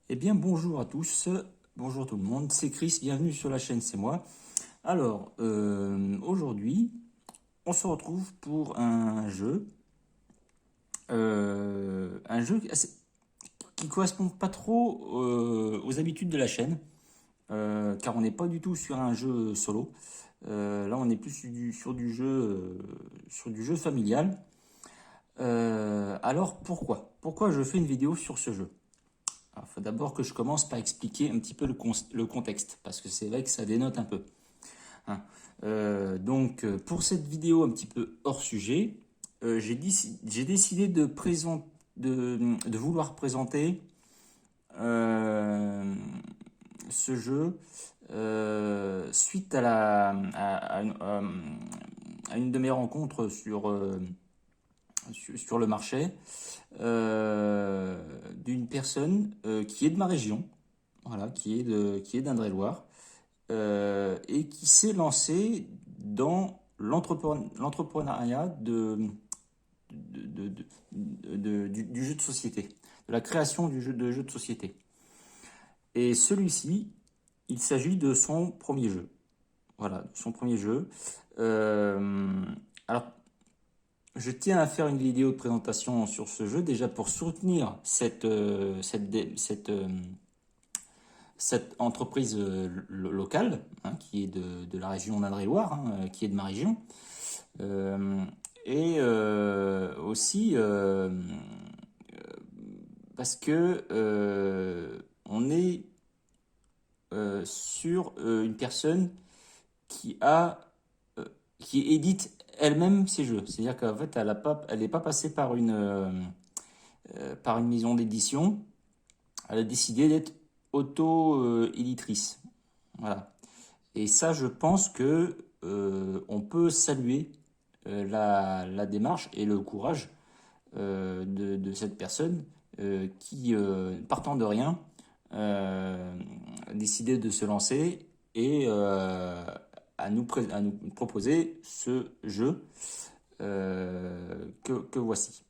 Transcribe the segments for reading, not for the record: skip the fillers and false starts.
Eh bien, bonjour à tous, bonjour tout le monde, c'est Chris, bienvenue sur la chaîne, c'est moi. Alors, aujourd'hui, on se retrouve pour un jeu qui correspond pas trop aux habitudes de la chaîne, car on n'est pas du tout sur un jeu solo. Là, on est plus sur du jeu familial. Alors, pourquoi? Pourquoi je fais une vidéo sur ce jeu? Il faut d'abord que je commence par expliquer un petit peu le contexte, parce que c'est vrai que ça dénote un peu, hein. Pour cette vidéo un petit peu hors sujet, j'ai décidé de vouloir présenter euh, ce jeu suite à une de mes rencontres sur le marché d'une personne qui est de ma région, voilà, qui est d'Indre-et-Loire, et qui s'est lancé dans l'entrepreneuriat du jeu de société, de la création de jeu de société. Et celui-ci, il s'agit de son premier jeu. Voilà, son premier jeu. Alors, je tiens à faire une vidéo de présentation sur ce jeu, déjà pour soutenir cette entreprise locale, hein, qui est de la région d'Indre-et-Loire, hein, qui est de ma région. Aussi parce que on est sur une personne qui a qui édite elle-même ses jeux. C'est-à-dire qu'en fait, elle n'est pas passée par une maison d'édition. Elle a décidé d'être auto-éditrice. Voilà. Et ça, je pense que on peut saluer la démarche et le courage de cette personne qui, partant de rien, a décidé de se lancer et à nous proposer ce jeu que voici.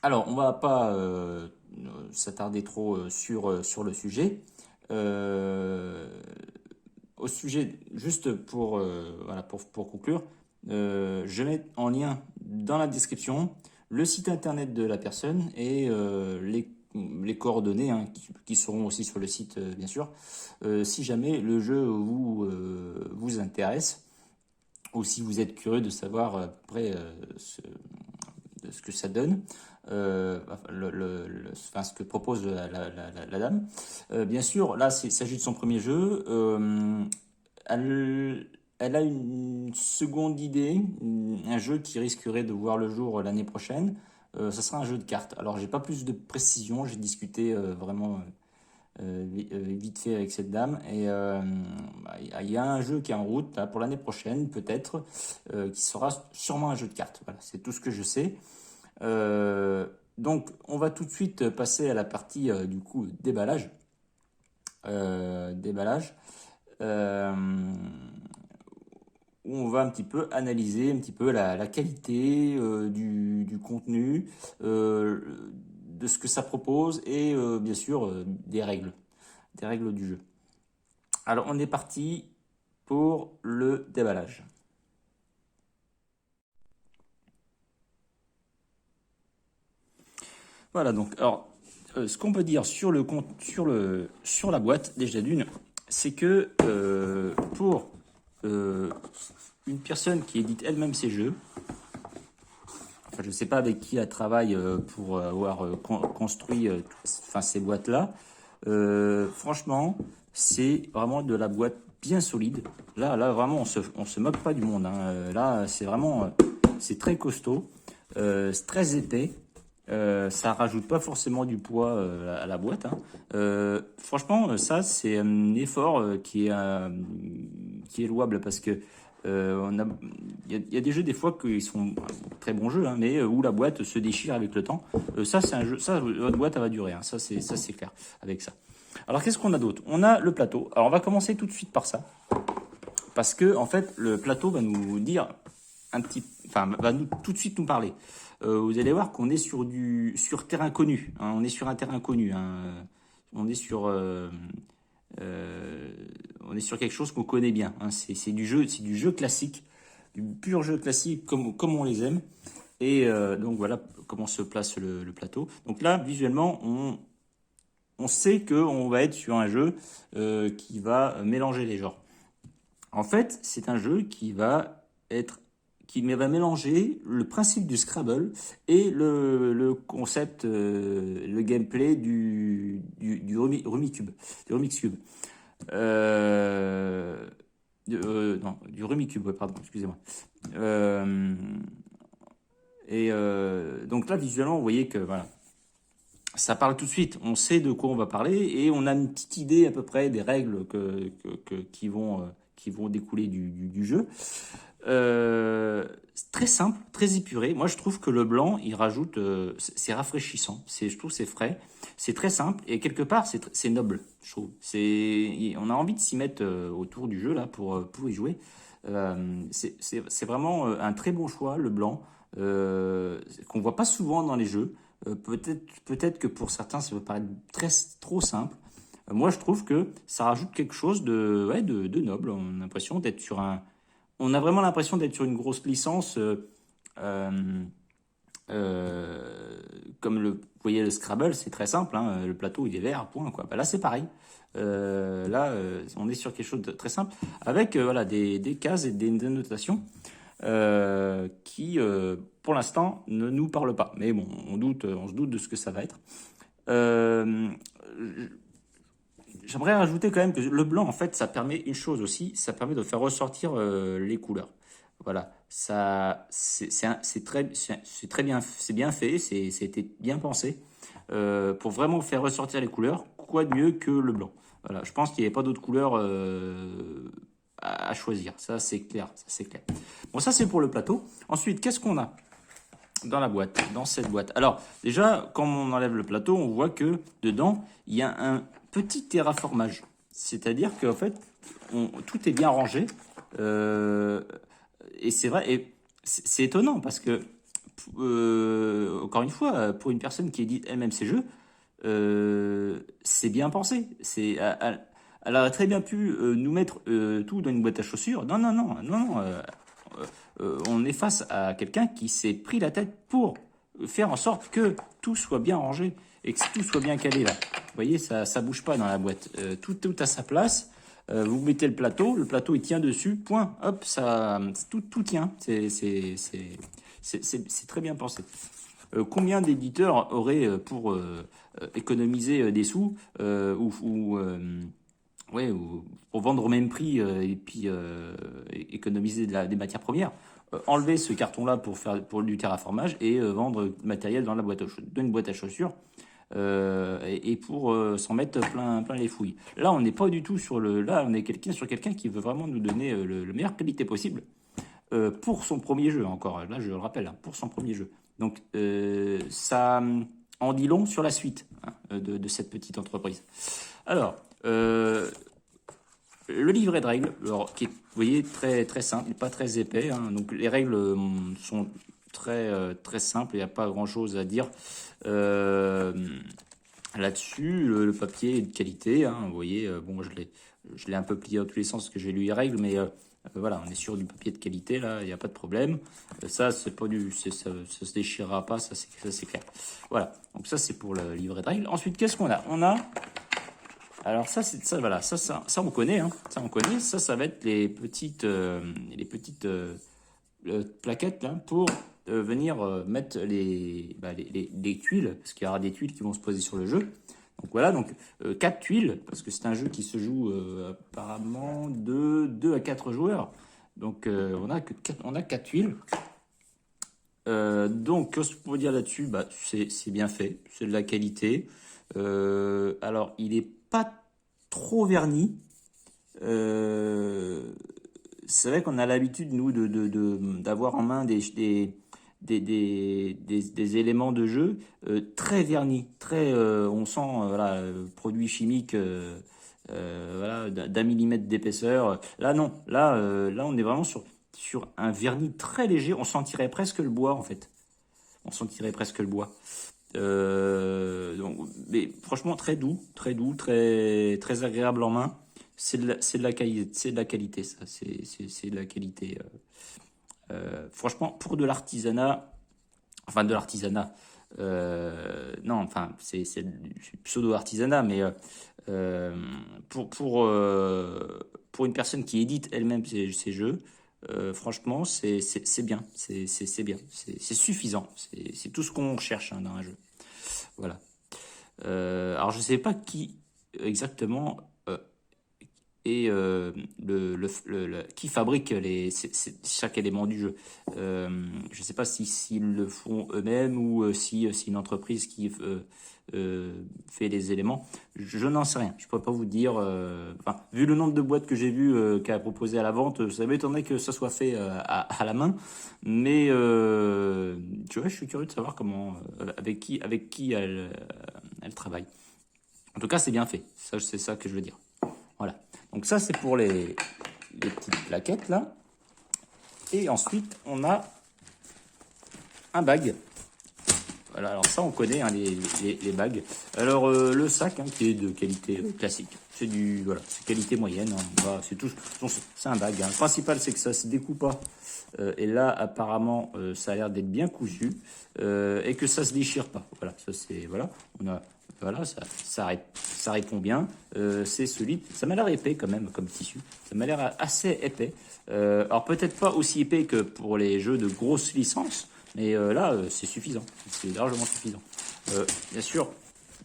Alors, on va pas s'attarder trop sur le sujet. Euh, Au sujet, juste voilà, pour conclure, je mets en lien dans la description le site internet de la personne et les coordonnées, hein, qui seront aussi sur le site, bien sûr, si jamais le jeu vous intéresse ou si vous êtes curieux de savoir à peu près de ce que ça donne, enfin, ce que propose la dame. Bien sûr, là, il s'agit de son premier jeu. Elle a une seconde idée, un jeu qui risquerait de voir le jour l'année prochaine. Ça sera un jeu de cartes. Alors, j'ai pas plus de précision, j'ai discuté vraiment vite fait avec cette dame. Et il y a un jeu qui est en route là, pour l'année prochaine, peut-être, qui sera sûrement un jeu de cartes. Voilà, c'est tout ce que je sais. Donc, on va tout de suite passer à la partie du coup déballage. Déballage. Euh, où on va un petit peu analyser un petit peu la qualité du contenu, de ce que ça propose et bien sûr des règles du jeu. Alors, on est parti pour le déballage. Voilà, donc, alors, ce qu'on peut dire sur sur la boîte, déjà d'une, c'est que pour une personne qui édite elle-même ses jeux, enfin, je ne sais pas avec qui elle travaille pour avoir construit enfin, ces boîtes-là, franchement, c'est vraiment de la boîte bien solide. Là vraiment, on se moque pas du monde, hein. Là, c'est vraiment, c'est très costaud, c'est très épais. Ça rajoute pas forcément du poids à la boîte, hein. Franchement, ça c'est un effort qui est louable parce que il y a des jeux des fois qui sont très bons jeux, hein, mais où la boîte se déchire avec le temps. Ça c'est un jeu, ça votre boîte elle va durer, hein. Ça c'est clair avec ça. Alors qu'est-ce qu'on a d'autre? On a le plateau. Alors on va commencer tout de suite par ça parce que en fait le plateau va nous dire enfin va nous tout de suite nous parler. Vous allez voir qu'on est sur terrain connu, hein, on est sur un terrain connu, hein. on est sur quelque chose qu'on connaît bien. Hein. C'est du jeu classique, du pur jeu classique comme on les aime. Et donc voilà comment se place le plateau. Donc là, visuellement, on sait qu'on va être sur un jeu qui va mélanger les genres. En fait, c'est un jeu qui va mélanger le principe du Scrabble et le concept, le gameplay du Rumix Cube. Non, du Rumix Cube, ouais, pardon, excusez-moi. Donc là, visuellement, vous voyez que voilà, ça parle tout de suite. On sait de quoi on va parler et on a une petite idée à peu près des règles qui vont découler du jeu. Très simple, très épuré. Moi, je trouve que le blanc, il rajoute, c'est rafraîchissant. Je trouve c'est frais. C'est très simple et quelque part, c'est noble. Je trouve. On a envie de s'y mettre autour du jeu là pour y jouer. C'est vraiment un très bon choix, le blanc, qu'on voit pas souvent dans les jeux. Peut-être que pour certains, ça peut paraître trop simple. Moi, je trouve que ça rajoute quelque chose de noble. On a l'impression d'être on a vraiment l'impression d'être sur une grosse licence, comme vous voyez le Scrabble, c'est très simple. Hein, le plateau, il est vert, point, quoi. Bah, là, c'est pareil. On est sur quelque chose de très simple, avec voilà, des cases et des notations qui, pour l'instant, ne nous parlent pas. Mais bon, on se doute de ce que ça va être. J'aimerais rajouter quand même que le blanc, en fait, ça permet une chose aussi, ça permet de faire ressortir les couleurs. Voilà, c'est très bien, c'est bien fait, c'était bien pensé pour vraiment faire ressortir les couleurs. Quoi de mieux que le blanc? Voilà, je pense qu'il n'y avait pas d'autres couleurs à choisir. Ça, c'est clair, ça c'est clair. Bon, ça c'est pour le plateau. Ensuite, qu'est-ce qu'on a dans la boîte, dans cette boîte? Alors, déjà, quand on enlève le plateau, on voit que dedans, il y a un petit terraformage. C'est-à-dire qu'en fait, tout est bien rangé. Et c'est vrai, et c'est étonnant parce que, encore une fois, pour une personne qui édite elle-même ses jeux, c'est bien pensé. Elle aurait très bien pu nous mettre tout dans une boîte à chaussures. Non, non, non, non, non. On est face à quelqu'un qui s'est pris la tête pour faire en sorte que tout soit bien rangé et que tout soit bien calé là. Vous voyez, ça bouge pas dans la boîte. Tout à sa place. Vous mettez le plateau il tient dessus, point, hop, tout tient. C'est très bien pensé. Combien d'éditeurs auraient pour économiser des sous ou pour vendre au même prix et puis économiser des matières premières, enlever ce carton-là pour du terraformage et vendre le matériel dans une boîte à chaussures et pour s'en mettre plein les fouilles. Là, on n'est pas du tout là, on est sur quelqu'un qui veut vraiment nous donner le meilleure qualité possible pour son premier jeu. Encore, là, je le rappelle, hein, pour son premier jeu. Donc, ça en dit long sur la suite de cette petite entreprise. Alors, le livret de règles, qui est, vous voyez, très, très simple, pas très épais. Hein, donc, les règles sont très, très simples, il n'y a pas grand-chose à dire là-dessus. Le papier est de qualité, hein, vous voyez, bon, je l'ai un peu plié dans tous les sens parce que j'ai lu les règles, mais voilà, on est sur du papier de qualité, là, il n'y a pas de problème. Ça, ça se déchirera pas, ça c'est clair. Voilà, donc ça c'est pour le livret de règles. Ensuite, qu'est-ce qu'on a? On a, alors voilà, ça on connaît, hein, ça on connaît. Ça va être les petites plaquettes là pour venir mettre les tuiles, parce qu'il y aura des tuiles qui vont se poser sur le jeu. Donc voilà, donc 4 tuiles, parce que c'est un jeu qui se joue apparemment de 2 à 4 joueurs. Donc on a 4 tuiles. Donc, qu'est-ce qu'on peut dire là-dessus? C'est bien fait, c'est de la qualité. Alors, il n'est pas trop verni. C'est vrai qu'on a l'habitude, nous, d'avoir en main des éléments de jeu très vernis, on sent voilà, produits chimiques voilà, d'1 millimètre d'épaisseur. Là, non, là, on est vraiment sur un vernis très léger. On sentirait presque le bois, en fait. On sentirait presque le bois. Mais franchement, très doux, très agréable en main. C'est de la qualité, ça. C'est de la qualité. Franchement, pour de l'artisanat, enfin de l'artisanat, non, enfin c'est du pseudo-artisanat, mais pour une personne qui édite elle-même ses jeux, franchement, c'est bien, c'est bien, c'est suffisant, c'est tout ce qu'on cherche hein, dans un jeu. Voilà. Alors je sais pas qui exactement et qui fabrique chaque élément du jeu. Je ne sais pas s'ils le font eux-mêmes ou si c'est une entreprise qui fait les éléments. Je n'en sais rien. Je ne peux pas vous dire. Enfin, vu le nombre de boîtes que j'ai vues qu'a proposé à la vente, ça m'étonnerait que ça soit fait à la main. Mais tu vois, je suis curieux de savoir comment, avec qui elle travaille. En tout cas, c'est bien fait. Ça, c'est ça que je veux dire. Voilà. Donc ça, c'est pour les petites plaquettes, là. Et ensuite, on a un bag. Voilà, alors ça, on connaît, hein, les bags. Alors, le sac, hein, qui est de qualité classique. C'est voilà, c'est qualité moyenne. Hein. Voilà, c'est tout. C'est un bag. Hein. Le principal, c'est que ça se découpe pas. Et là, apparemment, ça a l'air d'être bien cousu. Et que ça se déchire pas. Voilà, ça c'est... Voilà, on a... Voilà, ça répond bien. C'est solide. Ça m'a l'air épais quand même comme tissu. Ça m'a l'air assez épais. Alors peut-être pas aussi épais que pour les jeux de grosse licence, mais là c'est suffisant. C'est largement suffisant. Bien sûr,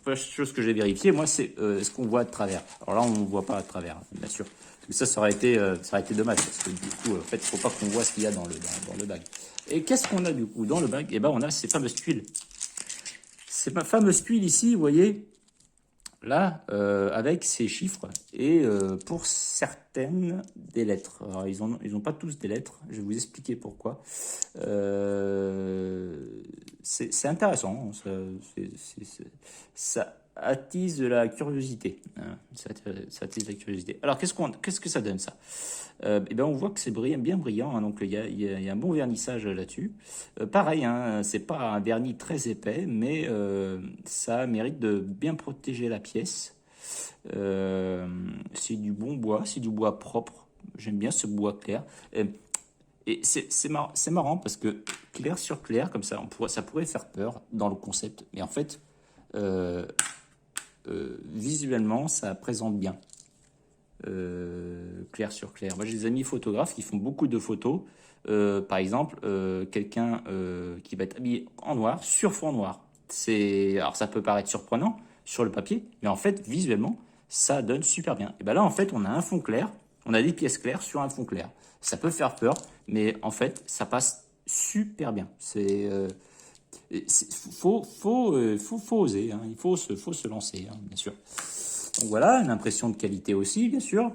la chose que j'ai vérifié, moi, c'est ce qu'on voit de travers. Alors là, on ne voit pas à travers, bien sûr. Parce que ça aurait été dommage. Parce que du coup, en fait, il ne faut pas qu'on voit ce qu'il y a dans le bag. Et qu'est-ce qu'on a du coup dans le bag? Eh ben, on a ces fameuses tuiles. C'est ma fameuse tuile ici, vous voyez, là, avec ces chiffres, et pour certaines, des lettres. Alors, ils ont pas tous des lettres, je vais vous expliquer pourquoi. C'est intéressant, ça attise la curiosité. Hein, ça attise la curiosité. Alors, qu'est-ce que ça donne, ça? Eh ben, on voit que c'est bien brillant, hein, donc il y a un bon vernissage là-dessus. Pareil, hein, c'est pas un vernis très épais, mais ça mérite de bien protéger la pièce. C'est du bon bois, c'est du bois propre. J'aime bien ce bois clair. Et c'est marrant parce que clair sur clair, comme ça, ça pourrait faire peur dans le concept. Mais en fait, visuellement, ça présente bien. Clair sur clair. Moi, j'ai des amis photographes qui font beaucoup de photos. Par exemple, quelqu'un qui va être habillé en noir sur fond noir. Alors, ça peut paraître surprenant sur le papier, mais en fait, visuellement, ça donne super bien. Et ben là, en fait, on a un fond clair, on a des pièces claires sur un fond clair. Ça peut faire peur, mais en fait, ça passe super bien. Faut oser, hein. Il faut se lancer, hein, bien sûr. Donc voilà, une impression de qualité aussi, bien sûr.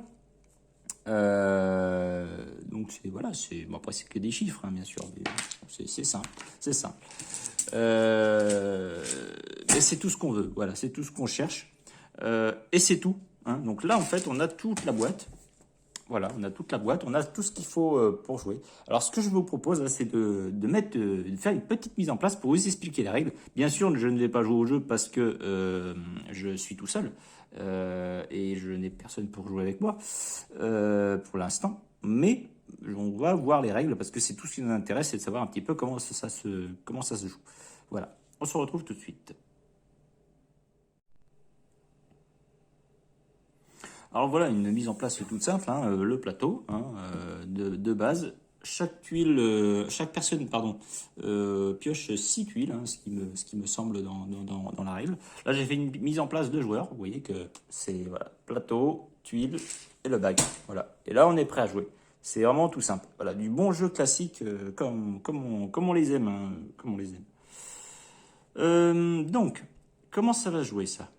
Donc voilà, bon, après c'est que des chiffres, hein, bien sûr. C'est simple, c'est simple. Mais c'est tout ce qu'on veut, voilà, c'est tout ce qu'on cherche. Et c'est tout. Hein. Donc là, en fait, on a toute la boîte. Voilà, on a toute la boîte, on a tout ce qu'il faut pour jouer. Alors, ce que je vous propose, c'est de faire une petite mise en place pour vous expliquer les règles. Bien sûr, je ne vais pas jouer au jeu parce que je suis tout seul et je n'ai personne pour jouer avec moi pour l'instant. Mais on va voir les règles parce que c'est tout ce qui nous intéresse, c'est de savoir un petit peu comment ça se joue. Voilà, on se retrouve tout de suite. Alors voilà, une mise en place toute simple, hein, le plateau hein, de base. Chaque personne, pardon, pioche 6 tuiles, hein, ce qui me semble dans la règle. Là, j'ai fait une mise en place de joueurs. Vous voyez que c'est voilà, plateau, tuiles et le bag. Voilà. Et là, on est prêt à jouer. C'est vraiment tout simple. Voilà, du bon jeu classique comme on les aime, hein, comme on les aime. Donc, comment ça va jouer ça?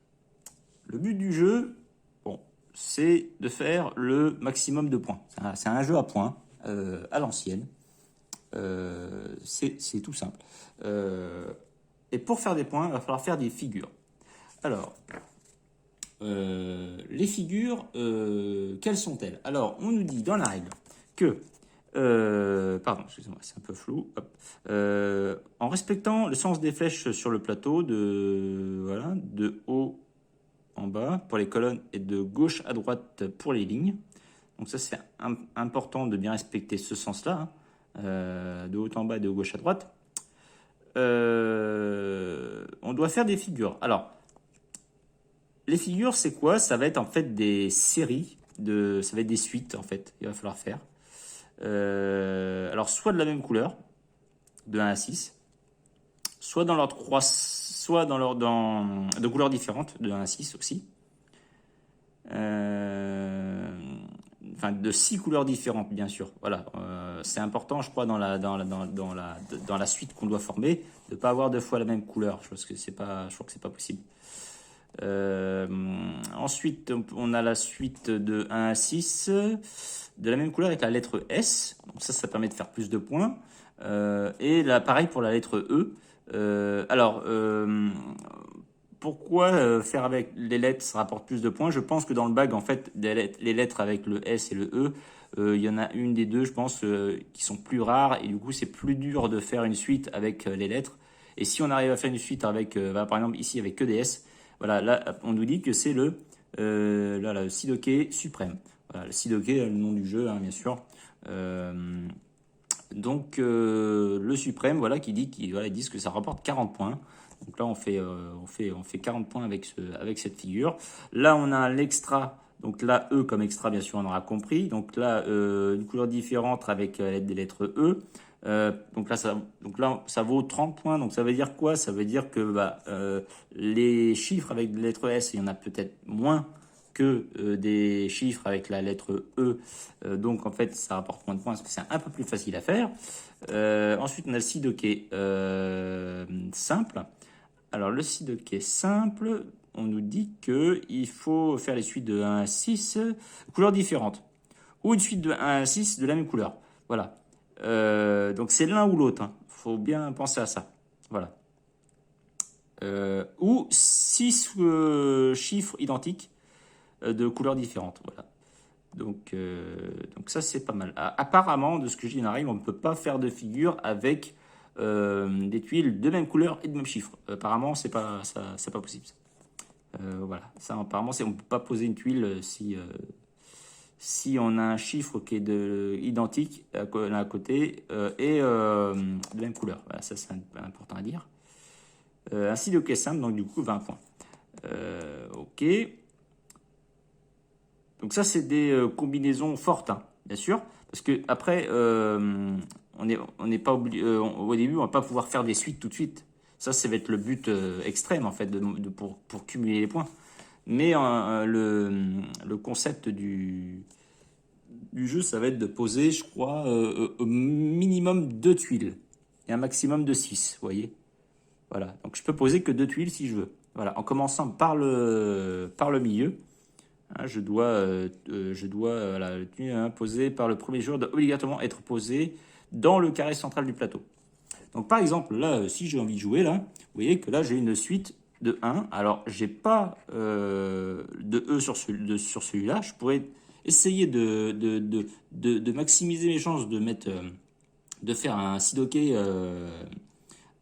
Le but du jeu, bon, c'est de faire le maximum de points. C'est un jeu à points, à l'ancienne. C'est tout simple. Et pour faire des points, il va falloir faire des figures. Alors, les figures, quelles sont-elles? Alors, on nous dit dans la règle que Pardon, excusez-moi, c'est un peu flou. Hop. En respectant le sens des flèches sur le plateau, voilà, de haut en bas pour les colonnes et de gauche à droite pour les lignes. Donc ça, c'est important de bien respecter ce sens-là, hein, de haut en bas et de gauche à droite. On doit faire des figures. Alors, les figures, c'est quoi? Ça va être en fait des séries, ça va être des suites en fait, il va falloir faire. Alors, soit de la même couleur, de 1 à 6, soit dans l'ordre soit de couleurs différentes, de 1 à 6 aussi. Enfin, de 6 couleurs différentes, bien sûr. Voilà, c'est important, je crois, dans la suite qu'on doit former, de ne pas avoir deux fois la même couleur. Je crois que c'est pas possible. Ensuite, on a la suite de 1 à 6, de la même couleur avec la lettre S. Donc ça permet de faire plus de points. Et là, pareil pour la lettre E. Pourquoi faire avec les lettres, ça rapporte plus de points? Je pense que dans le bag, en fait, les lettres avec le S et le E, il y en a une des deux, je pense, qui sont plus rares. Et du coup, c'est plus dur de faire une suite avec les lettres. Et si on arrive à faire une suite avec, par exemple, ici, avec que des S, voilà, là, on nous dit que c'est le Sidoké suprême. Voilà, le Sidoké, le nom du jeu, hein, bien sûr. Donc, le suprême, voilà, ils disent que ça rapporte 40 points. Donc là, on fait 40 points avec cette figure. Là, on a l'extra. Donc là, E comme extra, bien sûr, on aura compris. Donc là, une couleur différente avec des lettres E. Donc là, ça vaut 30 points. Donc ça veut dire quoi? Ça veut dire que les chiffres avec des lettres S, il y en a peut-être moins que des chiffres avec la lettre E. Donc en fait, ça rapporte moins de points parce que c'est un peu plus facile à faire. Ensuite, on a le Sidoké simple. Alors, le Sidoké simple, on nous dit qu'il faut faire les suites de 1 à 6, couleurs différentes. Ou une suite de 1 à 6 de la même couleur. Voilà. Donc, c'est l'un ou l'autre. Il faut bien penser à ça. Voilà. Ou 6 chiffres identiques de couleurs différentes. Voilà. Donc ça, c'est pas mal. Apparemment, de ce que j'ai en arrive, on ne peut pas faire de figure avec des tuiles de même couleur et de même chiffre. Apparemment, c'est pas possible. Voilà. Ça, apparemment, on ne peut pas poser une tuile si on a un chiffre qui est identique l'un à côté et de même couleur. Voilà, ça, c'est important à dire. Un Sidoké simple, donc du coup, 20 points. Ok. Donc ça, c'est des combinaisons fortes, hein, bien sûr, parce que après, on n'est pas obligé. Au début, on va pas pouvoir faire des suites tout de suite. Ça va être le but extrême en fait pour cumuler les points. Mais le concept du jeu, ça va être de poser, je crois, au minimum 2 tuiles et un maximum de 6, vous voyez. Voilà. Donc je peux poser que 2 tuiles si je veux. Voilà. En commençant par le milieu. Hein, je dois la tenue posée par le premier joueur doit obligatoirement être posée dans le carré central du plateau. Donc par exemple, là, si j'ai envie de jouer, là, vous voyez que là, j'ai une suite de 1. Alors, j'ai pas de E sur celui-là. Je pourrais essayer de maximiser mes chances de faire un Sidoké.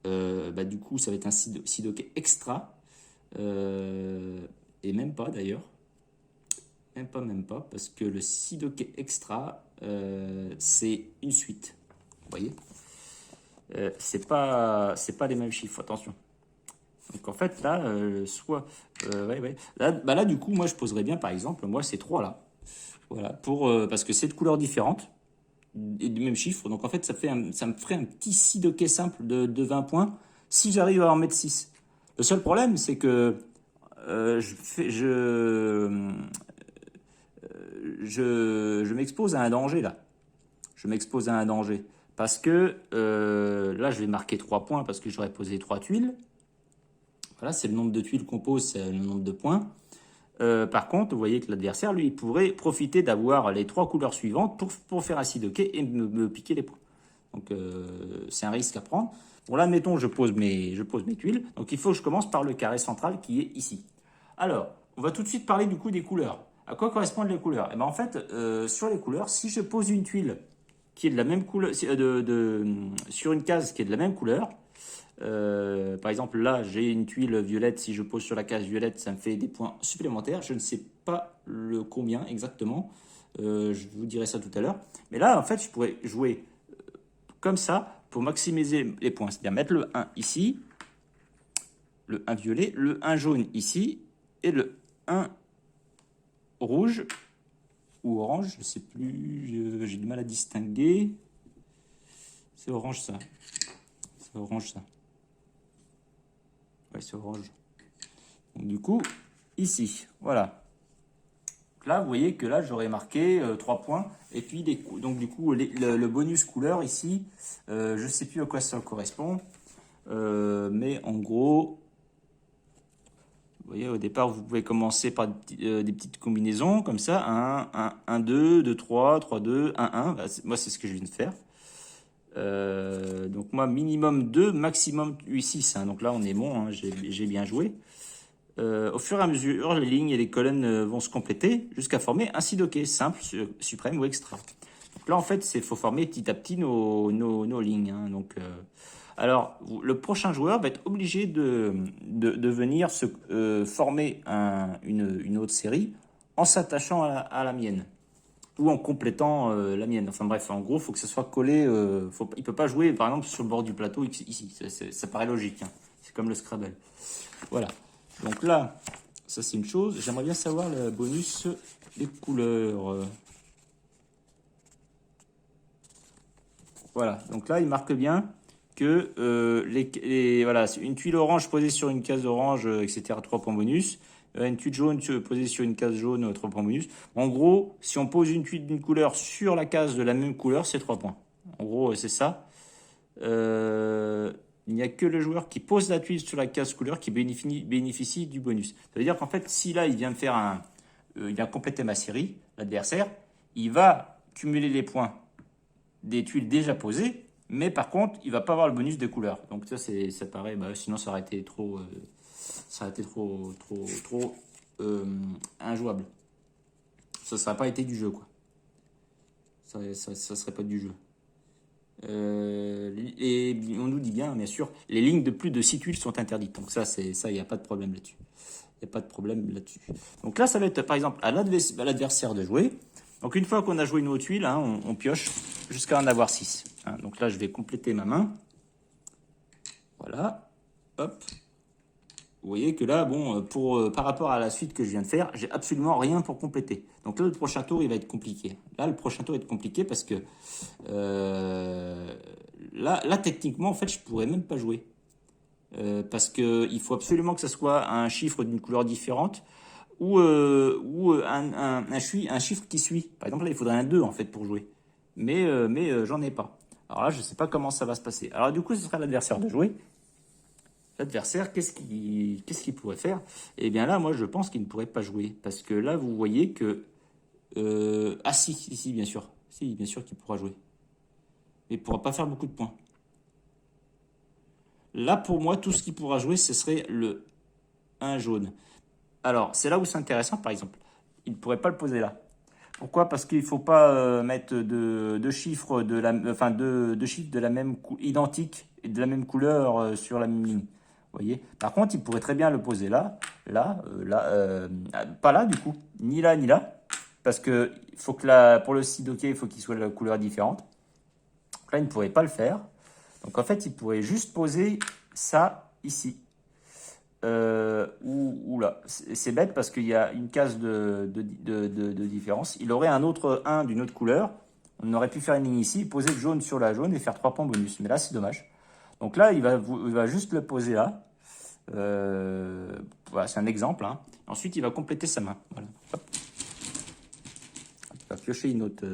Du coup, ça va être un Sidoké extra. Et même pas d'ailleurs. Même pas, parce que le Sidoké extra, c'est une suite. Vous voyez, c'est pas les mêmes chiffres, attention. Donc en fait, là, Là, du coup, moi, je poserais bien, par exemple, moi, ces trois là. Voilà, parce que c'est de couleurs différentes et du même chiffre. Donc en fait, ça me ferait un petit Sidoké simple de 20 points si j'arrive à en mettre 6. Le seul problème, c'est que je m'expose à un danger là. Je m'expose à un danger. Parce que là, je vais marquer 3 points parce que j'aurais posé 3 tuiles. Voilà, c'est le nombre de tuiles qu'on pose, c'est le nombre de points. Par contre, vous voyez que l'adversaire, lui, il pourrait profiter d'avoir les 3 couleurs suivantes pour faire un Sidoké et me piquer les points. Donc, c'est un risque à prendre. Bon, là, admettons, je pose mes tuiles. Donc, il faut que je commence par le carré central qui est ici. Alors, on va tout de suite parler du coup des couleurs. À quoi correspondent les couleurs? Et ben en fait, sur les couleurs, si je pose une tuile qui est de la même couleur, sur une case qui est de la même couleur. Par exemple, là, j'ai une tuile violette. Si je pose sur la case violette, ça me fait des points supplémentaires. Je ne sais pas le combien exactement. Je vous dirai ça tout à l'heure. Mais là, en fait, je pourrais jouer comme ça pour maximiser les points. C'est-à-dire mettre le 1 ici, le 1 violet, le 1 jaune ici, et le 1 rouge ou orange, je ne sais plus, j'ai du mal à distinguer. C'est orange ça. C'est orange ça. Ouais, c'est orange. Donc, du coup, ici, voilà. Donc là, vous voyez que là, j'aurais marqué 3 points. Et puis, donc du coup, le bonus couleur ici, je ne sais plus à quoi ça correspond. Mais en gros, vous voyez, au départ, vous pouvez commencer par des petites combinaisons comme ça. 1, 2, 2, 3, 3, 2, 1, 1. Bah, moi, c'est ce que je viens de faire. Donc moi, minimum 2, maximum 8, 6. Hein. Donc là, on est bon, hein, j'ai bien joué. Au fur et à mesure, les lignes et les colonnes vont se compléter jusqu'à former un sidoké simple, suprême ou extra. Donc là, en fait, il faut former petit à petit nos lignes. Hein. Donc, alors, le prochain joueur va être obligé de venir former une autre série en s'attachant à la mienne ou en complétant la mienne. Enfin bref, en gros, il faut que ça soit collé. Il ne peut pas jouer, par exemple, sur le bord du plateau ici. Ça paraît logique. Hein. C'est comme le Scrabble. Voilà. Donc là, ça c'est une chose. J'aimerais bien savoir le bonus des couleurs. Voilà. Donc là, il marque bien que voilà, une tuile orange posée sur une case orange, etc. 3 points bonus. Une tuile jaune posée sur une case jaune, 3 points bonus. En gros, si on pose une tuile d'une couleur sur la case de la même couleur, c'est 3 points. En gros, c'est ça. Il n'y a que le joueur qui pose la tuile sur la case couleur qui bénéficie du bonus. Ça veut dire qu'en fait, si là, il vient me faire il vient compléter ma série, l'adversaire, il va cumuler les points des tuiles déjà posées, mais par contre, il va pas avoir le bonus des couleurs. Donc ça paraît, sinon ça aurait été trop injouable. Ça serait pas été du jeu, quoi. Ça serait pas du jeu. Et on nous dit bien sûr, les lignes de plus de 6 tuiles sont interdites. Donc ça, il n'y a pas de problème là-dessus. Il n'y a pas de problème là-dessus. Donc là, ça va être par exemple à l'adversaire de jouer. Donc une fois qu'on a joué une autre tuile, hein, on pioche jusqu'à en avoir 6. Hein. Donc là, je vais compléter ma main. Voilà. Hop. Vous voyez que là, bon, par rapport à la suite que je viens de faire, j'ai absolument rien pour compléter. Donc là, le prochain tour, il va être compliqué. Là, le prochain tour va être compliqué parce que là, techniquement, en fait, je pourrais même pas jouer. Parce qu'il faut absolument que ça soit un chiffre d'une couleur différente ou un chiffre qui suit. Par exemple, là, il faudrait un 2 en fait pour jouer. Mais j'en ai pas. Alors là, je ne sais pas comment ça va se passer. Alors du coup, ce sera l'adversaire de jouer. L'adversaire, qu'est-ce qu'il pourrait faire? Eh bien là, moi, je pense qu'il ne pourrait pas jouer. Parce que là, vous voyez que... ah si, bien sûr. Si, bien sûr qu'il pourra jouer. Mais il ne pourra pas faire beaucoup de points. Là, pour moi, tout ce qu'il pourra jouer, ce serait le 1 jaune. Alors, c'est là où c'est intéressant, par exemple. Il ne pourrait pas le poser là. Pourquoi? Parce qu'il ne faut pas mettre deux chiffres deux chiffres de la même identiques et de la même couleur sur la même ligne. Vous voyez? Par contre, il pourrait très bien le poser là, pas là du coup, ni là ni là, parce que faut que pour le sidoké, il faut qu'il soit de la couleur différente. Donc là, il ne pourrait pas le faire. Donc en fait, il pourrait juste poser ça ici. Ou là. C'est bête parce qu'il y a une case de différence. Il aurait un autre 1 d'une autre couleur. On aurait pu faire une ligne ici, poser le jaune sur la jaune et faire 3 points bonus. Mais là, c'est dommage. Donc là, il va juste le poser là. Voilà, c'est un exemple. Hein. Ensuite, il va compléter sa main. Voilà. Hop. Il va piocher une autre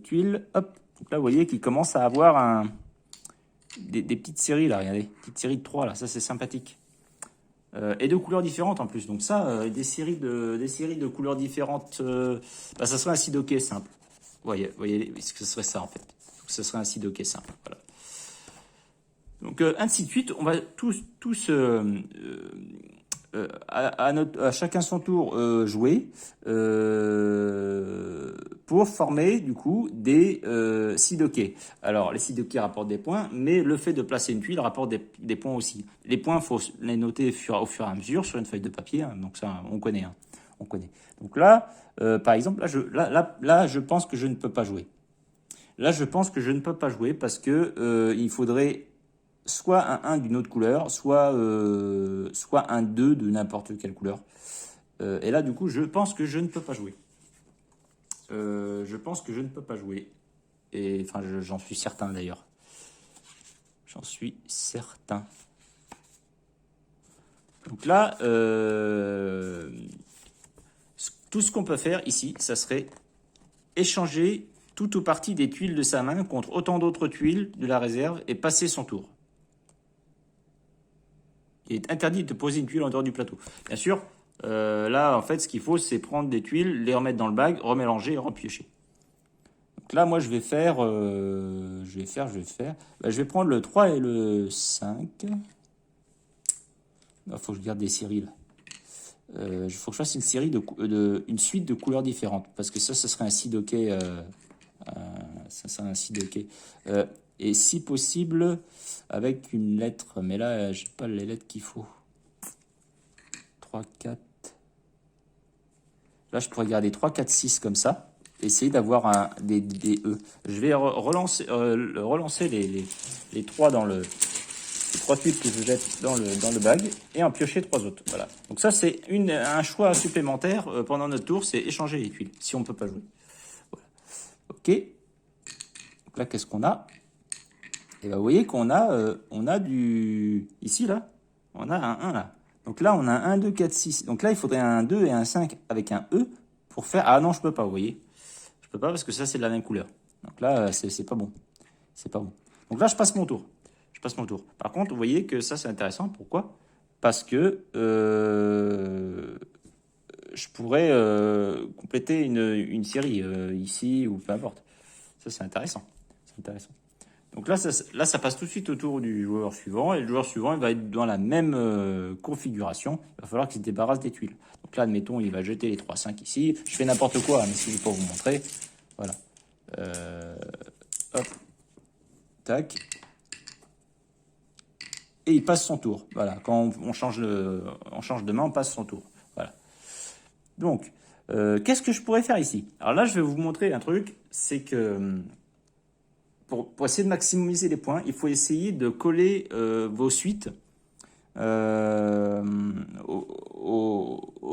tuile. Hop. Donc là, vous voyez qu'il commence à avoir des petites séries là. Regardez, petites séries de 3 là. Ça, c'est sympathique. Et de couleurs différentes en plus. Donc ça, des séries de couleurs différentes, ça serait un sidoké simple. Vous voyez, ce serait ça en fait. Donc, ce serait un sidoké simple. Voilà. Donc ainsi de suite, on va tous à chacun son tour jouer pour former du coup des sidokés. Alors les sidokés rapportent des points, mais le fait de placer une tuile rapporte des points aussi. Les points, il faut les noter au fur et à mesure sur une feuille de papier, hein, donc ça on connaît. Hein, on connaît. Donc là, par exemple, là, je pense que je ne peux pas jouer. Là, je pense que je ne peux pas jouer parce que il faudrait soit un 1 d'une autre couleur, soit un 2 de n'importe quelle couleur. Et là, du coup, je pense que je ne peux pas jouer. Je pense que je ne peux pas jouer. Et enfin, j'en suis certain d'ailleurs. J'en suis certain. Donc là, tout ce qu'on peut faire ici, ça serait échanger tout ou partie des tuiles de sa main contre autant d'autres tuiles de la réserve et passer son tour. Il est interdit de poser une tuile en dehors du plateau. Bien sûr, là, en fait, ce qu'il faut, c'est prendre des tuiles, les remettre dans le bag, remélanger et repiocher. Donc là, moi, je vais faire... Ben, je vais prendre le 3 et le 5. Il faut que je garde des séries, là. Il faut que je fasse une série une suite de couleurs différentes. Parce que ça serait un sidoké. Ça serait un sidoké. Et si possible, avec une lettre. Mais là, j'ai pas les lettres qu'il faut. 3, 4. Là, je pourrais garder 3, 4, 6 comme ça. Essayer d'avoir des E. Je vais relancer les 3 dans le... Les 3 tuiles que je jette dans le bag et en piocher 3 autres. Voilà. Donc ça, c'est un choix supplémentaire pendant notre tour, c'est échanger les tuiles, si on ne peut pas jouer. Voilà. Ok. Donc là, qu'est-ce qu'on a? Et bien, vous voyez qu'on a du... Ici, là, on a un 1, là. Donc là, on a un 1, 2, 4, 6. Donc là, il faudrait un 2 et un 5 avec un E pour faire... Ah non, je peux pas, vous voyez. Je peux pas parce que ça, c'est de la même couleur. Donc là, c'est pas bon. C'est pas bon. Donc là, je passe mon tour. Passe mon tour. Par contre, vous voyez que ça, c'est intéressant. Pourquoi? Parce que je pourrais compléter une série ici ou peu importe. Ça, c'est intéressant. C'est intéressant. Donc là, ça passe tout de suite au tour du joueur suivant. Et le joueur suivant, il va être dans la même configuration. Il va falloir qu'il se débarrasse des tuiles. Donc là, admettons, il va jeter les 3-5 ici. Je fais n'importe quoi, mais si je ne vais pas vous montrer. Voilà. Hop. Tac. Et il passe son tour. Voilà, quand on change de main, on passe son tour. Voilà. Donc, qu'est-ce que je pourrais faire ici? Alors là, je vais vous montrer un truc, c'est que pour essayer de maximiser les points, il faut essayer de coller vos suites au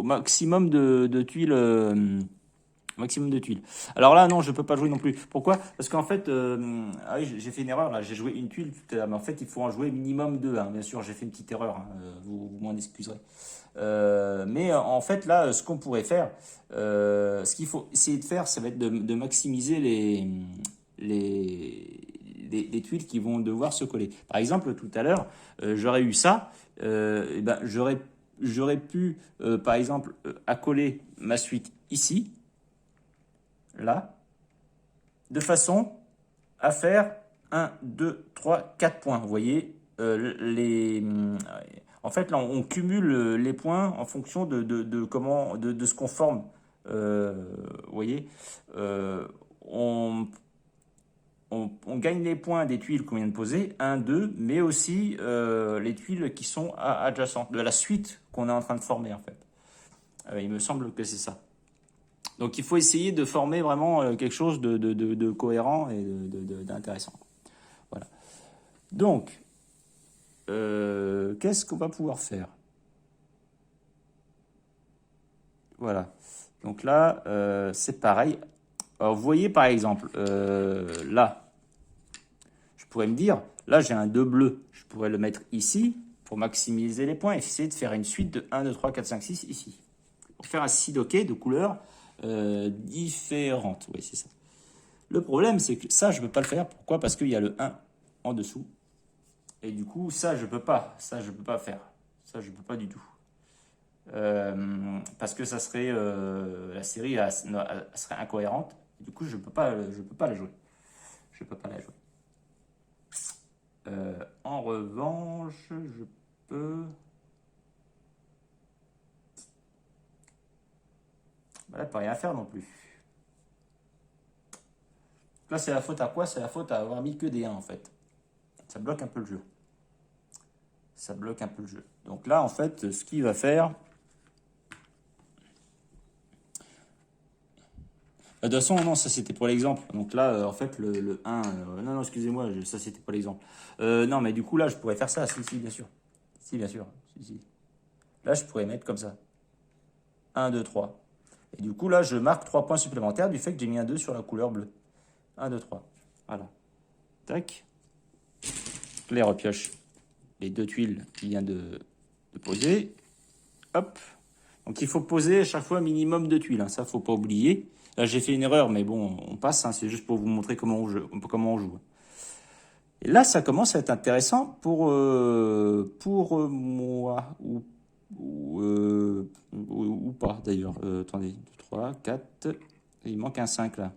maximum de tuiles. Maximum de tuiles. Alors là, non, je peux pas jouer non plus. Pourquoi? Parce qu'en fait, ah oui, j'ai fait une erreur là. J'ai joué une tuile tout à l'heure, mais en fait, il faut en jouer minimum deux. Hein. Bien sûr, j'ai fait une petite erreur. Hein. Vous m'en excuserez. Mais en fait, là, ce qu'on pourrait faire, ce qu'il faut essayer de faire, ça va être de maximiser les tuiles qui vont devoir se coller. Par exemple, tout à l'heure, j'aurais eu ça. Et ben, j'aurais pu, par exemple, accoler ma suite ici. Là, de façon à faire 1, 2, 3, 4 points. Vous voyez, en fait, là, on cumule les points en fonction de ce qu'on forme. Vous voyez, on gagne les points des tuiles qu'on vient de poser, 1, 2, mais aussi les tuiles qui sont adjacentes, de la suite qu'on est en train de former, en fait. Il me semble que c'est ça. Donc il faut essayer de former vraiment quelque chose de cohérent et d'intéressant. Voilà. Donc, qu'est-ce qu'on va pouvoir faire? Voilà. Donc là, c'est pareil. Alors, vous voyez par exemple, là, je pourrais me dire, là j'ai un 2 bleu, je pourrais le mettre ici pour maximiser les points et essayer de faire une suite de 1, 2, 3, 4, 5, 6 ici. Pour faire un sidoké de couleurs différentes. Oui, c'est ça. Le problème, c'est que ça, je ne peux pas le faire. Pourquoi? Parce qu'il y a le 1 en dessous. Et du coup, ça, je ne peux pas. Ça, je ne peux pas faire. Ça, je ne peux pas du tout. Parce que ça serait... la série elle serait incohérente. Et du coup, je ne peux pas la jouer. Je ne peux pas la jouer. En revanche, je peux... Là, pas rien faire non plus. Là, c'est la faute à quoi? C'est la faute à avoir mis que des 1 en fait. Ça bloque un peu le jeu. Ça bloque un peu le jeu. Donc là, en fait, ce qu'il va faire... De toute façon, non, ça c'était pour l'exemple. Donc là, en fait, le 1... non, non, excusez-moi, ça c'était pour l'exemple. Non, mais du coup, là, je pourrais faire ça. Si, si, bien sûr. Si, bien sûr. Si, si. Là, je pourrais mettre comme ça. 1, 2, 3. Et du coup, là, je marque 3 points supplémentaires du fait que j'ai mis un 2 sur la couleur bleue. 1, 2, 3. Voilà. Tac. Les repioche les 2 tuiles qu'il vient de poser. Hop. Donc, il faut poser à chaque fois un minimum de tuiles. Hein. Ça, faut pas oublier. Là, j'ai fait une erreur, mais bon, on passe. Hein. C'est juste pour vous montrer comment on joue. Et là, ça commence à être intéressant pour moi. Ou pas, d'ailleurs. Attendez. 2, 3, 4. Il manque un 5, là.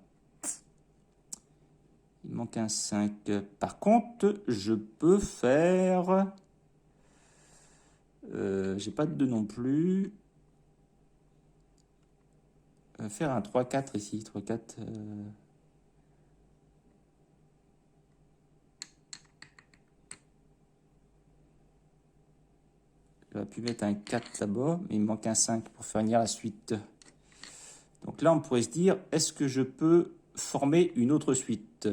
Il manque un 5. Par contre, je peux faire... j'ai pas de 2 non plus. Faire un 3-4 ici. 3-4. J'aurais pu mettre un 4 là-bas, mais il me manque un 5 pour faire venir la suite. Donc là, on pourrait se dire, est-ce que je peux former une autre suite?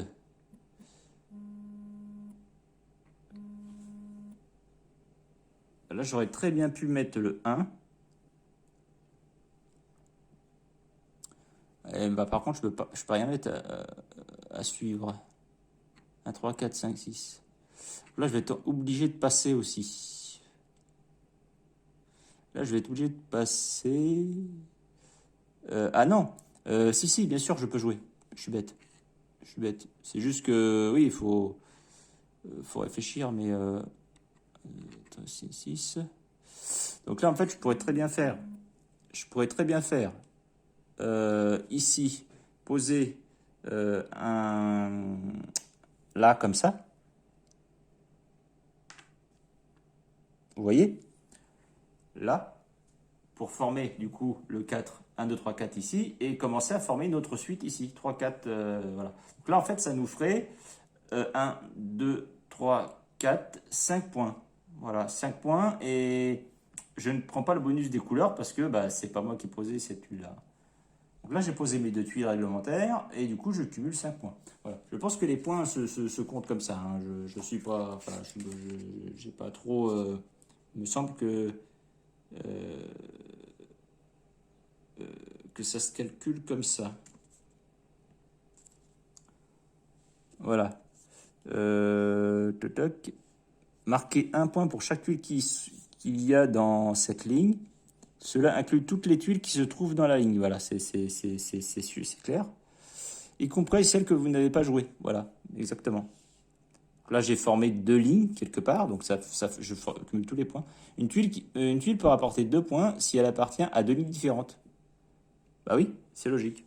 Là, j'aurais très bien pu mettre le 1. Et bah, par contre, je peux rien mettre à suivre. 1, 3, 4, 5, 6. Là, je vais être obligé de passer aussi. Là, je vais être obligé de passer... ah non. Si, si, bien sûr, je peux jouer. Je suis bête. C'est juste que, oui, il faut réfléchir, mais... 6. Donc là, en fait, je pourrais très bien faire... ici, poser un... Là, comme ça. Vous voyez? Là, pour former, du coup, le 4, 1, 2, 3, 4 ici, et commencer à former une autre suite ici, 3, 4, voilà. Donc là, en fait, ça nous ferait 1, 2, 3, 4, 5 points. Voilà, 5 points, et je ne prends pas le bonus des couleurs parce que bah, c'est pas moi qui ai posé cette tuile-là. Donc là, j'ai posé mes 2 tuiles réglementaires, et du coup, je cumule 5 points. Voilà. Je pense que les points se comptent comme ça. Hein. Je suis pas... Enfin, j'ai pas trop... il me semble euh, que ça se calcule comme ça. Voilà. Toc. Marquer 1 point pour chaque tuile qu'il y a dans cette ligne. Cela inclut toutes les tuiles qui se trouvent dans la ligne. Voilà, c'est clair. Y compris celles que vous n'avez pas jouées. Voilà, exactement. Là, j'ai formé 2 lignes quelque part, donc je cumule tous les points. Une tuile peut rapporter 2 points si elle appartient à 2 lignes différentes. Bah oui, c'est logique.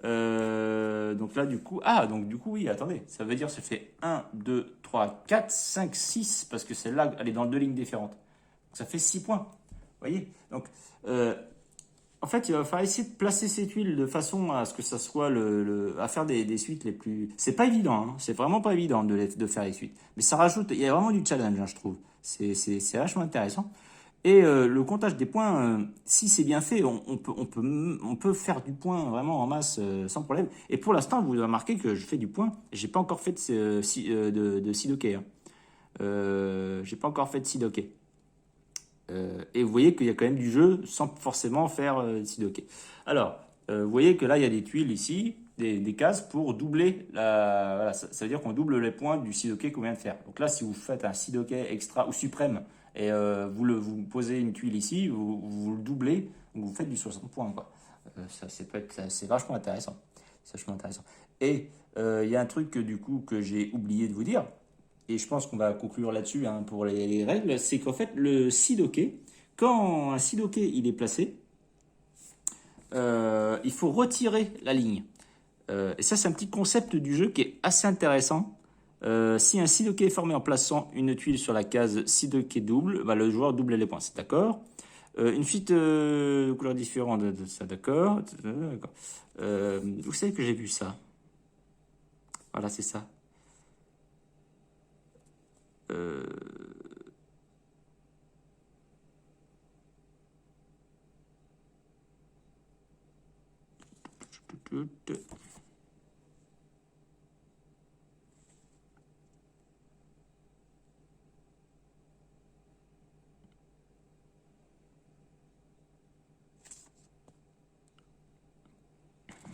Donc là, du coup... Ah, donc du coup, oui, attendez. Ça veut dire que ça fait 1, 2, 3, 4, 5, 6, parce que celle-là, elle est dans 2 lignes différentes. Donc ça fait 6 points. Vous voyez? Donc, en fait, il va falloir essayer de placer ces tuiles de façon à ce que ça soit à faire des suites les plus... C'est pas évident, hein. C'est vraiment pas évident de faire les suites. Mais ça rajoute... Il y a vraiment du challenge, hein, je trouve. C'est vachement intéressant. Et le comptage des points, si c'est bien fait, on peut faire du point vraiment en masse sans problème. Et pour l'instant, vous avez remarqué que je fais du point. J'ai pas encore fait de seed hockey. Hein. J'ai pas encore fait de seed hockey. Et vous voyez qu'il y a quand même du jeu sans forcément faire seed hockey. Alors, vous voyez que là, il y a des tuiles ici, des cases pour doubler la... Voilà, ça veut dire qu'on double les points du seed hockey qu'on vient de faire. Donc là, si vous faites un seed hockey extra ou suprême, et vous posez une tuile ici, vous le doublez, donc vous faites du 60 points. Quoi. C'est vachement intéressant. C'est vachement intéressant. Et il y a un truc du coup que j'ai oublié de vous dire, et je pense qu'on va conclure là-dessus hein, pour les règles, c'est qu'en fait le seed hockey, quand un seed hockey il est placé, il faut retirer la ligne. Et ça c'est un petit concept du jeu qui est assez intéressant. Si un seed hockey est formé en plaçant une tuile sur la case seed hockey double, bah, le joueur double les points, c'est d'accord. Une suite de couleurs différentes, ça d'accord. Vous savez que j'ai vu ça. Voilà, c'est ça. Euh,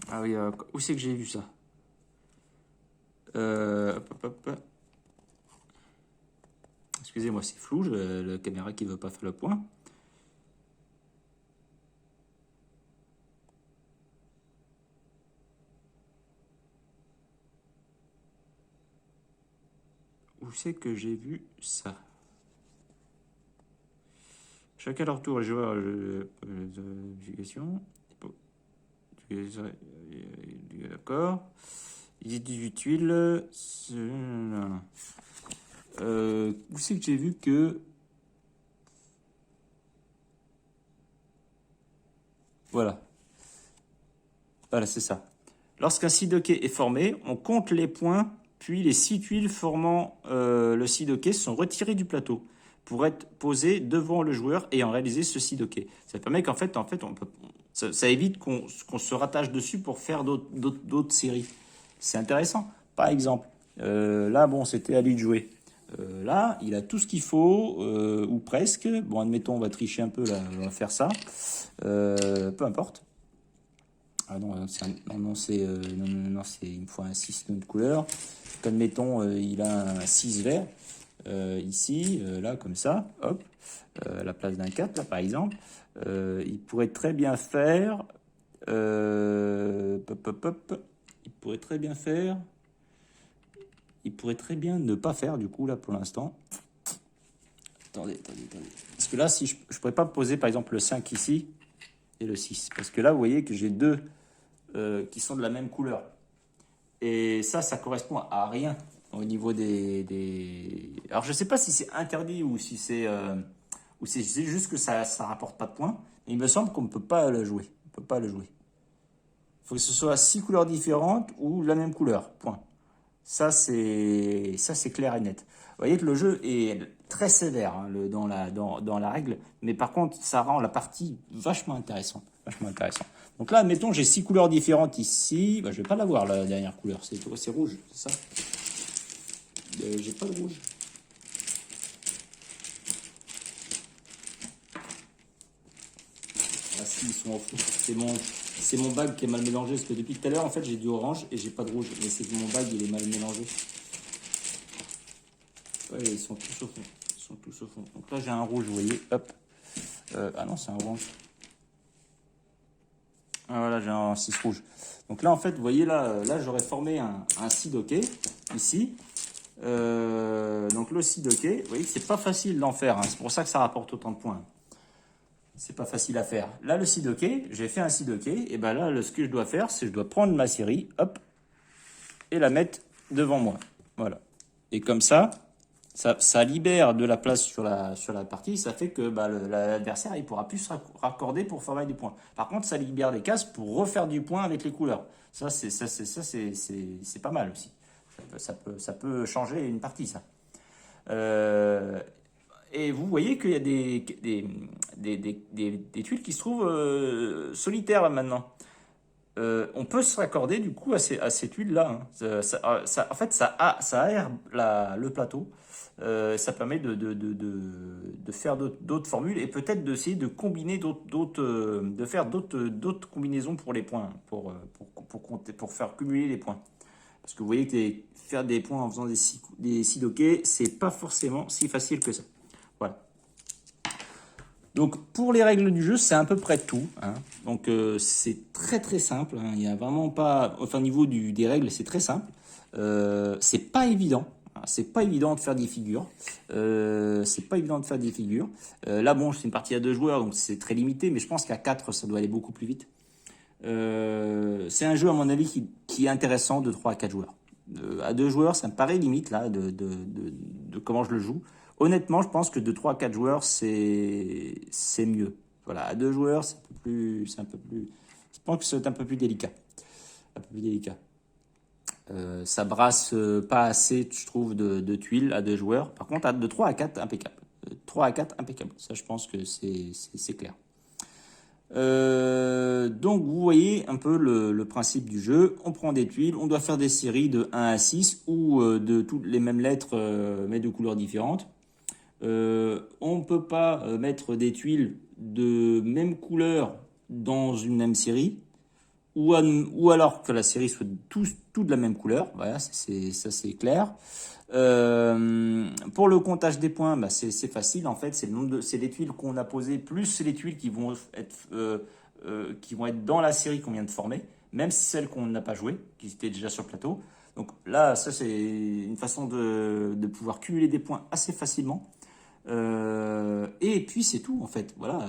Ah oui, où c'est que j'ai vu ça? Hop, hop, hop. Excusez-moi, c'est flou, la caméra qui veut pas faire le point. Où c'est que j'ai vu ça? Chacun leur tour, les joueurs d'éducation. D'accord. 18 tuiles. Où c'est que j'ai vu que... Voilà. Voilà, c'est ça. Lorsqu'un sidoké est formé, on compte les points, puis les 6 tuiles formant le sidoké sont retirées du plateau pour être posées devant le joueur ayant réalisé ce sidoké. Ça permet qu'en fait, on peut, ça évite qu'on se rattache dessus pour faire d'autres séries. C'est intéressant. Par exemple, là, bon, c'était à lui de jouer. Là, il a tout ce qu'il faut, ou presque. Bon, admettons, on va tricher un peu, là, on va faire ça. Peu importe. Ah non, il me faut un 6 de couleur. Comme mettons, il a un 6 vert ici, là, comme ça, hop, à la place d'un 4, là, par exemple. Il pourrait très bien faire. Hop, hop, hop, il pourrait très bien faire. Il pourrait très bien ne pas faire, du coup, là, pour l'instant. Attendez. Parce que là, si je pourrais pas poser, par exemple, le 5 ici et le 6. Parce que là, vous voyez que j'ai deux qui sont de la même couleur. Et ça correspond à rien au niveau des... Alors, je sais pas si c'est interdit ou si c'est juste que ça rapporte pas de points. Mais il me semble qu'on ne peut pas le jouer. On peut pas le jouer. Il faut que ce soit 6 couleurs différentes ou la même couleur. Point. Ça, c'est clair et net. Vous voyez que le jeu est très sévère hein, dans la règle, mais par contre, ça rend la partie vachement intéressante. Vachement intéressant. Donc là, admettons, j'ai 6 couleurs différentes ici. Bah, je vais pas l'avoir, la dernière couleur. C'est rouge, c'est ça? J'ai pas de rouge. Ah si, ils sont en fou. C'est mon bague qui est mal mélangé, parce que depuis tout à l'heure, en fait, j'ai du orange et j'ai pas de rouge. Mais c'est que mon bague, il est mal mélangé. Ouais, ils sont tous au fond. Ils sont tous au fond. Donc là, j'ai un rouge, vous voyez. Hop. Ah non, c'est un orange. Ah, voilà, j'ai un 6 rouge. Donc là, en fait, vous voyez, là j'aurais formé un sidoké, ici. Donc le sidoké, vous voyez que c'est pas facile d'en faire. Hein. C'est pour ça que ça rapporte autant de points. C'est pas facile à faire. Là, le sidoké, j'ai fait un sidoké. Et ben là, ce que je dois faire, c'est que je dois prendre ma série, hop, et la mettre devant moi. Voilà. Et comme ça libère de la place sur la partie, ça fait que bah, l'adversaire il pourra plus se raccorder pour faire des points. Par contre, ça libère des cases pour refaire du point avec les couleurs. C'est pas mal aussi. Ça peut changer une partie, ça. Et vous voyez qu'il y a des tuiles qui se trouvent solitaires maintenant. On peut se raccorder du coup à ces tuiles-là. Hein. En fait, ça aère le plateau. Ça permet de faire d'autres formules et peut-être d'essayer de combiner de faire d'autres combinaisons pour les points, pour faire cumuler les points. Parce que vous voyez que faire des points en faisant des sidoké, c'est pas forcément si facile que ça. Voilà. Donc pour les règles du jeu, c'est à peu près tout. Hein. Donc c'est très très simple. Hein. Il y a vraiment pas, enfin au niveau des règles, c'est très simple. C'est pas évident. Hein. C'est pas évident de faire des figures. C'est pas évident de faire des figures. Là bon, c'est une partie à 2 joueurs, donc c'est très limité. Mais je pense qu'à 4, ça doit aller beaucoup plus vite. C'est un jeu à mon avis qui est intéressant de 3 à 4 joueurs. À 2 joueurs, ça me paraît limite là de comment je le joue. Honnêtement, je pense que de 3 à 4 joueurs, c'est mieux. Voilà, à 2 joueurs, c'est un peu plus, je pense que c'est un peu plus délicat. Un peu plus délicat. Ça brasse pas assez, je trouve, de tuiles à 2 joueurs. Par contre, de 3 à 4, impeccable. 3 à 4, impeccable. Ça, je pense que c'est clair. Donc, vous voyez un peu le principe du jeu. On prend des tuiles, on doit faire des séries de 1 à 6 ou de toutes les mêmes lettres, mais de couleurs différentes. On ne peut pas mettre des tuiles de même couleur dans une même série ou alors que la série soit tout de la même couleur. Voilà, ça c'est clair. Pour le comptage des points, bah, c'est facile en fait. C'est les tuiles qu'on a posées plus les tuiles qui vont être dans la série qu'on vient de former, même si celles qu'on n'a pas jouées, qui étaient déjà sur le plateau. Donc là, ça c'est une façon de pouvoir cumuler des points assez facilement. Et puis c'est tout en fait. Voilà.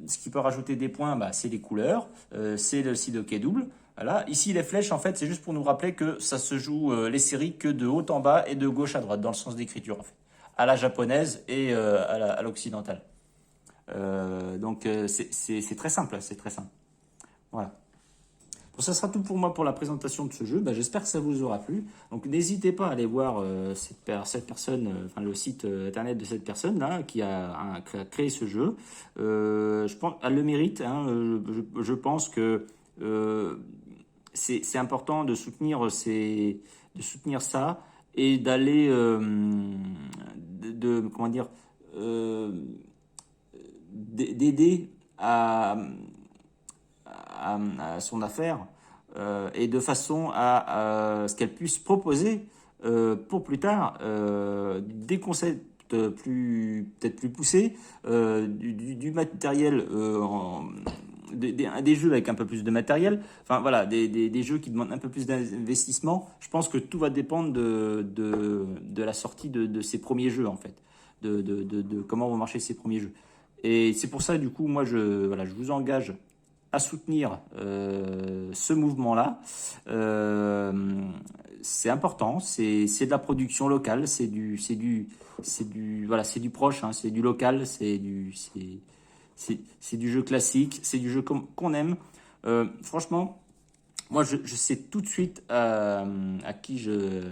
Ce qui peut rajouter des points, bah, c'est les couleurs, c'est le seed hockey double. Voilà. Ici, les flèches, en fait, c'est juste pour nous rappeler que ça se joue les séries que de haut en bas et de gauche à droite, dans le sens d'écriture, en fait, à la japonaise et à l'occidentale. Donc, c'est très simple, c'est très simple. Voilà. Bon, ça sera tout pour moi pour la présentation de ce jeu. Bah, j'espère que ça vous aura plu. Donc n'hésitez pas à aller voir cette personne, enfin le site internet de cette personne là qui a créé ce jeu. Je pense elle le mérite. Hein. Je pense que c'est important de soutenir ça et d'aller comment dire d'aider à son affaire et de façon à ce qu'elle puisse proposer pour plus tard des concepts peut-être plus poussés, du matériel, des jeux avec un peu plus de matériel, enfin voilà, des jeux qui demandent un peu plus d'investissement. Je pense que tout va dépendre de la sortie de ces premiers jeux en fait, de comment vont marcher ces premiers jeux. Et c'est pour ça, du coup, moi, je vous engage à soutenir ce mouvement-là. C'est important, c'est de la production locale, c'est du proche, hein, c'est du local, c'est du jeu classique, c'est du jeu qu'on aime. Franchement, moi, je sais tout de suite à qui je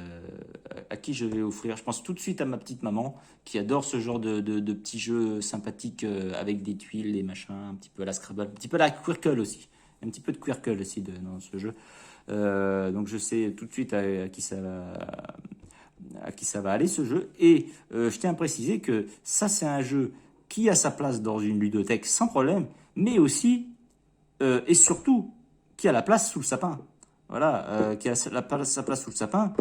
vais offrir. Je pense tout de suite à ma petite maman qui adore ce genre de petits jeux sympathiques avec des tuiles, des machins, un petit peu à la Scrabble, un petit peu à la Quirkle aussi. Un petit peu de Quirkle aussi dans ce jeu. Donc je sais tout de suite à qui ça va aller ce jeu. Et je tiens à préciser que ça, c'est un jeu qui a sa place dans une ludothèque sans problème, mais aussi et surtout qui a la place sous le sapin. Voilà, qui a sa place sous le sapin.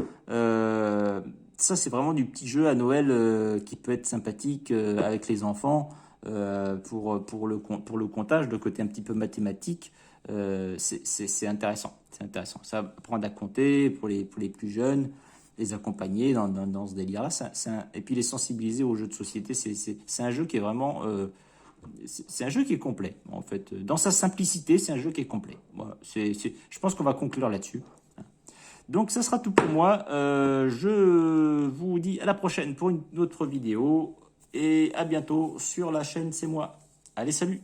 Ça, c'est vraiment du petit jeu à Noël qui peut être sympathique avec les enfants pour le comptage, le côté un petit peu mathématique. C'est intéressant. C'est intéressant. Ça apprendre à compter pour les plus jeunes, les accompagner dans ce délire-là. Et puis les sensibiliser aux jeux de société. C'est un jeu qui est vraiment... c'est un jeu qui est complet, en fait. Dans sa simplicité, c'est un jeu qui est complet. Voilà, je pense qu'on va conclure là-dessus. Donc, ça sera tout pour moi. Je vous dis à la prochaine pour une autre vidéo. Et à bientôt sur la chaîne C'est Moi. Allez, salut!